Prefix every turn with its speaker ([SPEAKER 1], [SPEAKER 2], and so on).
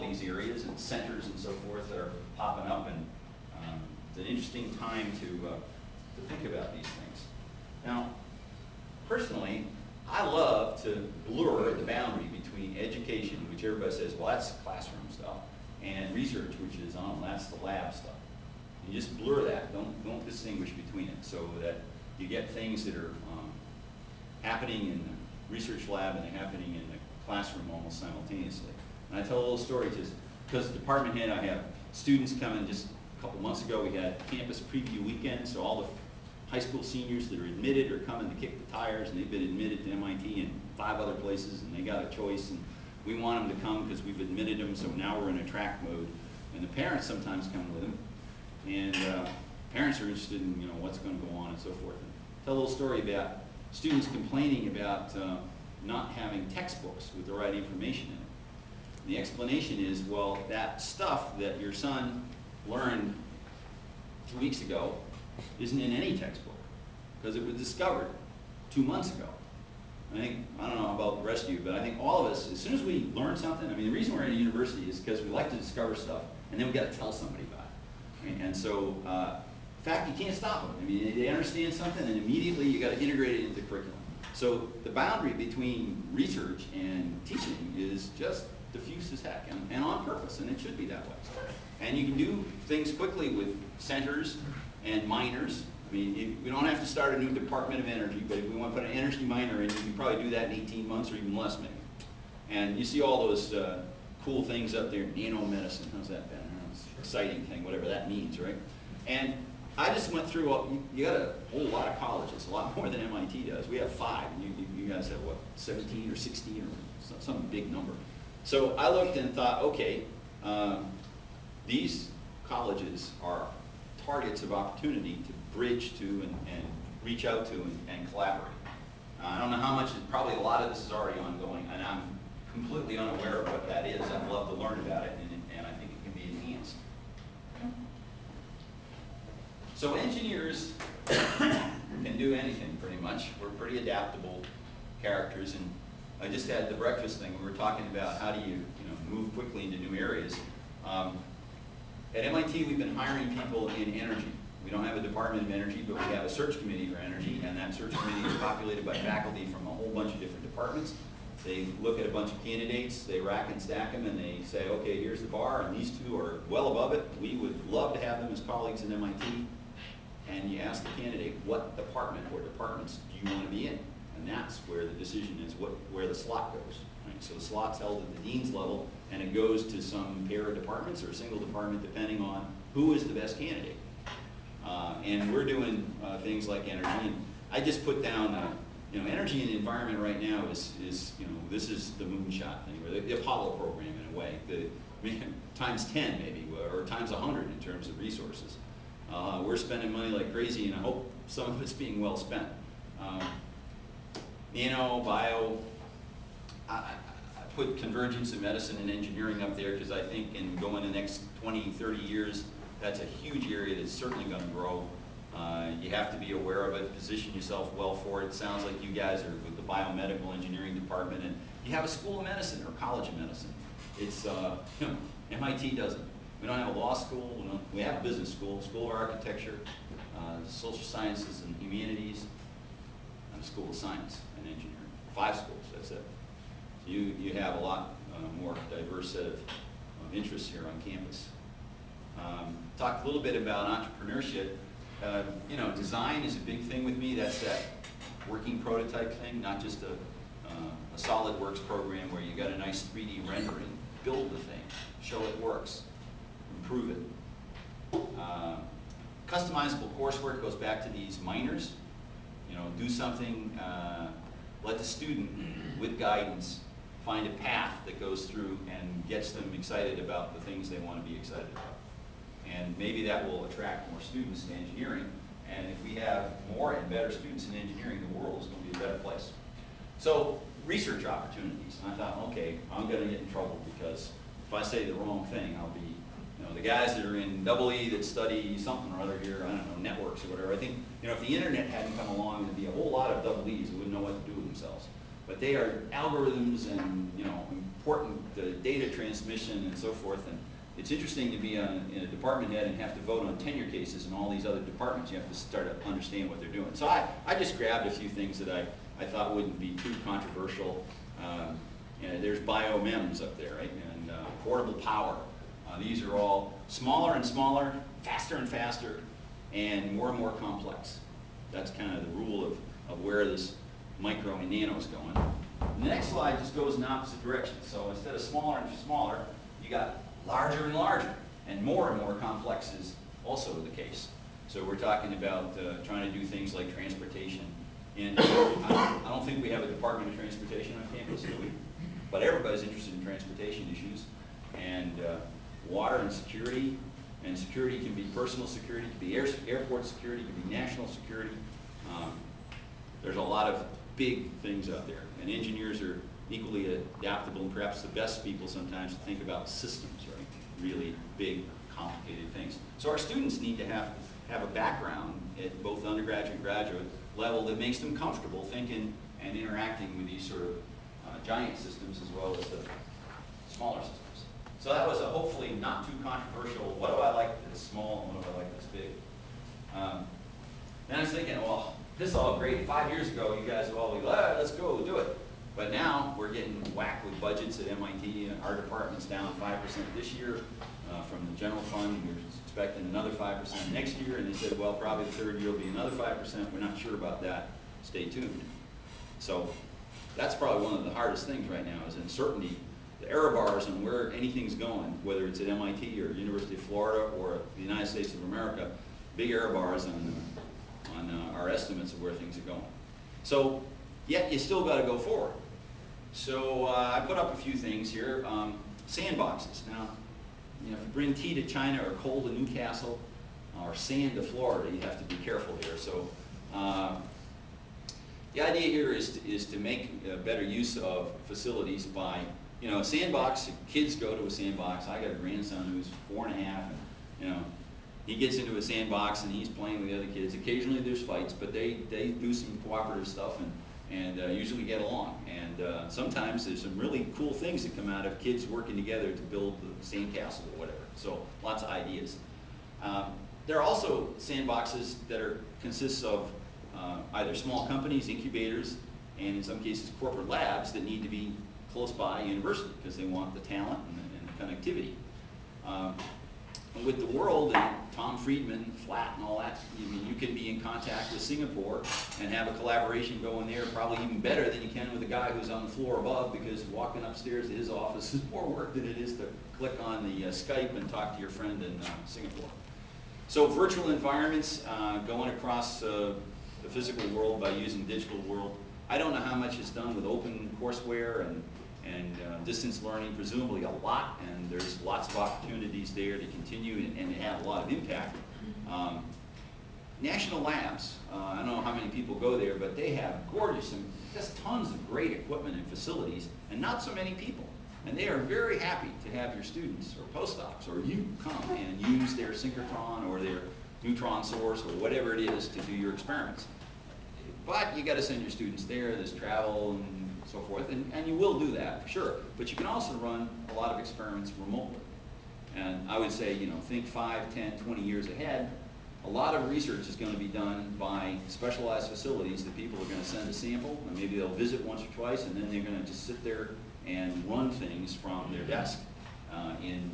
[SPEAKER 1] these areas and centers and so forth that are popping up, and it's an interesting time to think about these things. Now, personally, I love to blur the boundary between education, which everybody says, well, that's classroom stuff, and research, which is, oh, that's the lab stuff. You just blur that. Don't distinguish between it, so that you get things that are happening in the research lab and they're happening in the classroom almost simultaneously. And I tell a little story just because the department head, I have students coming. Just a couple months ago, we had campus preview weekend, so all the high school seniors that are admitted are coming to kick the tires, and they've been admitted to MIT and 5 other places, and they got a choice, and we want them to come because we've admitted them, so now we're in attract mode. And the parents sometimes come with them, and parents are interested in what's going to go on and so forth. And tell a little story about students complaining about not having textbooks with the right information in it. And the explanation is, well, that stuff that your son learned 2 weeks ago isn't in any textbook because it was discovered 2 months ago. I don't know about the rest of you, but I think all of us, as soon as we learn something, the reason we're in a university is because we like to discover stuff, and then we got to tell somebody about it. Right? And so, in fact, you can't stop them. They understand something, and immediately you got to integrate it into the curriculum. So the boundary between research and teaching is just diffuse as heck, and on purpose, and it should be that way. And you can do things quickly with centers and minors. We don't have to start a new department of energy, but if we want to put an energy minor in, you can probably do that in 18 months or even less maybe. And you see all those cool things up there, nanomedicine, how's that, Ben? It's an exciting thing, whatever that means, right? And I just went through, you got a whole lot of colleges, a lot more than MIT does. We have 5, and you guys have what, 17 or 16 or some big number. So I looked and thought, okay, these colleges are targets of opportunity to bridge to and reach out to and collaborate. I don't know how much, probably a lot of this is already ongoing, and I'm completely unaware of what that is. I'd love to learn about it, and I think it can be enhanced. So engineers can do anything pretty much. We're pretty adaptable characters, and I just had the breakfast thing. We were talking about how do you move quickly into new areas. At MIT, we've been hiring people in energy. We don't have a department of energy, but we have a search committee for energy, and that search committee is populated by faculty from a whole bunch of different departments. They look at a bunch of candidates, they rack and stack them, and they say, okay, here's the bar, and these 2 are well above it. We would love to have them as colleagues at MIT. And you ask the candidate, what department or departments do you want to be in? And that's where the decision is, where the slot goes. Right? So the slot's held at the dean's level, and it goes to some pair of departments or a single department depending on who is the best candidate. And we're doing things like energy. And I just put down, energy and the environment right now is this is the moonshot thing, or the Apollo program in a way. Times 10 maybe, or times 100 in terms of resources. We're spending money like crazy, and I hope some of it's being well spent. Bio, I put convergence in medicine and engineering up there because I think in going the next 20, 30 years, that's a huge area that's certainly going to grow. You have to be aware of it, position yourself well for it. It sounds like you guys are with the biomedical engineering department, and you have a school of medicine or college of medicine. It's, MIT doesn't. We don't have a law school. We have a business school, school of architecture, social sciences and humanities, and a school of science and engineering. 5 schools, that's it. So you have a lot more diverse set of interests here on campus. Talked a little bit about entrepreneurship. Design is a big thing with me. That's that working prototype thing, not just a SolidWorks program where you got a nice 3D rendering. Build the thing, show it works, improve it. Customizable coursework goes back to these minors. Do something, let the student, with guidance, find a path that goes through and gets them excited about the things they want to be excited about. And maybe that will attract more students to engineering. And if we have more and better students in engineering, the world is going to be a better place. So, research opportunities. And I thought, okay, I'm going to get in trouble because if I say the wrong thing, I'll be, the guys that are in EE that study something or other here, I don't know, networks or whatever. I think, if the internet hadn't come along, there'd be a whole lot of EEs who wouldn't know what to do with themselves. But they are algorithms and, important data transmission and so forth. And it's interesting to be in a department head and have to vote on tenure cases in all these other departments. You have to start to understand what they're doing. So I just grabbed a few things that I thought wouldn't be too controversial. There's biomems up there, right? And portable power. These are all smaller and smaller, faster and faster, and more complex. That's kind of the rule of where this micro and nano is going. And the next slide just goes in opposite direction. So instead of smaller and smaller, you got larger and larger, and more complex is also the case. So we're talking about trying to do things like transportation. And I don't think we have a Department of Transportation on campus, do we? But everybody's interested in transportation issues. And water and security. And security can be personal security, it can be airport security, it can be national security. There's a lot of big things out there. And engineers are equally adaptable and perhaps the best people sometimes to think about systems, right? Really big, complicated things. So our students need to have a background at both undergraduate and graduate level that makes them comfortable thinking and interacting with these sort of giant systems as well as the smaller systems. So that was a hopefully not too controversial, what do I like that's small and what do I like that's big? Then I was thinking, well, this is all great. 5 years ago, you guys would all be like, let's go do it. But now we're getting whacked with budgets at MIT, and our department's down 5% this year from the general fund. We're expecting another 5% next year, and they said, well, probably the third year will be another 5%. We're not sure about that. Stay tuned. So that's probably one of the hardest things right now is uncertainty. The error bars on where anything's going, whether it's at MIT or University of Florida or the United States of America, big error bars on our estimates of where things are going. So, yet you still got to go forward. So I put up a few things here. Sandboxes. Now, if you bring tea to China or coal to Newcastle or sand to Florida, you have to be careful here. So the idea here is to make better use of facilities by, a sandbox. Kids go to a sandbox. I got a grandson who's 4.5, and he gets into a sandbox and he's playing with the other kids. Occasionally there's fights, but they do some cooperative stuff and usually get along. And sometimes there's some really cool things that come out of kids working together to build the sandcastle or whatever. So lots of ideas. There are also sandboxes that consists of either small companies, incubators, and in some cases corporate labs that need to be close by a university because they want the talent and the connectivity. With the world and Tom Friedman, Flat, and all that, you can be in contact with Singapore and have a collaboration going there, probably even better than you can with a guy who's on the floor above, because walking upstairs to his office is more work than it is to click on the Skype and talk to your friend in Singapore. So virtual environments going across the physical world by using digital world. I don't know how much is done with open courseware and distance learning, presumably a lot, and there's lots of opportunities there to continue and have a lot of impact. National labs, I don't know how many people go there, but they have gorgeous and just tons of great equipment and facilities, and not so many people. And they are very happy to have your students or postdocs or you come and use their synchrotron or their neutron source or whatever it is to do your experiments. But you got to send your students there, there's travel and so forth, and you will do that, for sure. But you can also run a lot of experiments remotely. And I would say, think 5, 10, 20 years ahead. A lot of research is going to be done by specialized facilities that people are going to send a sample, and maybe they'll visit once or twice, and then they're going to just sit there and run things from their desk in